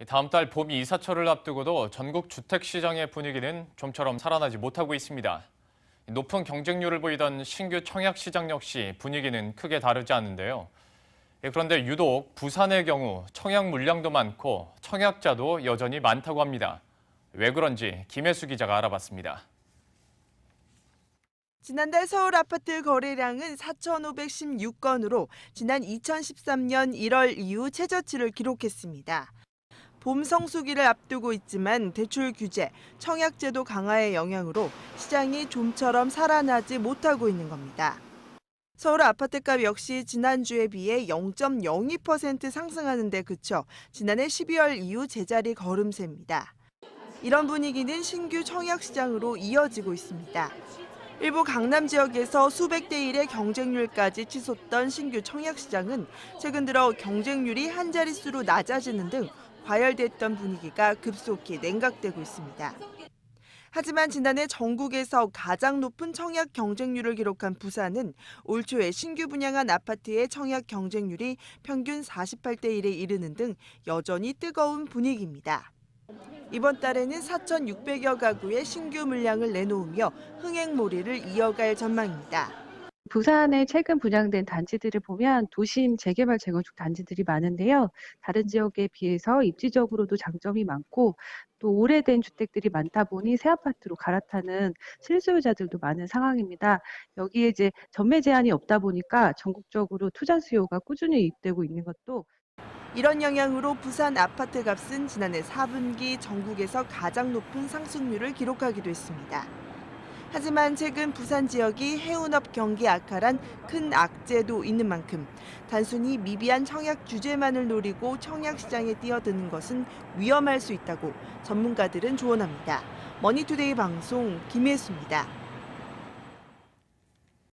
다음 달 봄 이사철을 앞두고도 전국 주택시장의 분위기는 좀처럼 살아나지 못하고 있습니다. 높은 경쟁률을 보이던 신규 청약시장 역시 분위기는 크게 다르지 않은데요. 그런데 유독 부산의 경우 청약 물량도 많고 청약자도 여전히 많다고 합니다. 왜 그런지 김혜수 기자가 알아봤습니다. 지난달 서울 아파트 거래량은 4,516건으로 지난 2013년 1월 이후 최저치를 기록했습니다. 봄 성수기를 앞두고 있지만 대출 규제, 청약제도 강화의 영향으로 시장이 좀처럼 살아나지 못하고 있는 겁니다. 서울 아파트값 역시 지난주에 비해 0.02% 상승하는 데 그쳐 지난해 12월 이후 제자리 걸음세입니다. 이런 분위기는 신규 청약 시장으로 이어지고 있습니다. 일부 강남 지역에서 수백 대 1의 경쟁률까지 치솟던 신규 청약 시장은 최근 들어 경쟁률이 한 자릿수로 낮아지는 등 과열됐던 분위기가 급속히 냉각되고 있습니다. 하지만 지난해 전국에서 가장 높은 청약 경쟁률을 기록한 부산은 올 초에 신규 분양한 아파트의 청약 경쟁률이 평균 48대 1에 이르는 등 여전히 뜨거운 분위기입니다. 이번 달에는 4,600여 가구의 신규 물량을 내놓으며 흥행몰이를 이어갈 전망입니다. 부산에 최근 분양된 단지들을 보면 도심 재개발 재건축 단지들이 많은데요. 다른 지역에 비해서 입지적으로도 장점이 많고 또 오래된 주택들이 많다 보니 새 아파트로 갈아타는 실소유자들도 많은 상황입니다. 여기에 이제 전매 제한이 없다 보니까 전국적으로 투자 수요가 꾸준히 유입되고 있는 것도 이런 영향으로 부산 아파트 값은 지난해 4분기 전국에서 가장 높은 상승률을 기록하기도 했습니다. 하지만 최근 부산 지역이 해운업 경기 악화란 큰 악재도 있는 만큼 단순히 미비한 청약 규제만을 노리고 청약 시장에 뛰어드는 것은 위험할 수 있다고 전문가들은 조언합니다. 머니투데이 방송 김혜수입니다.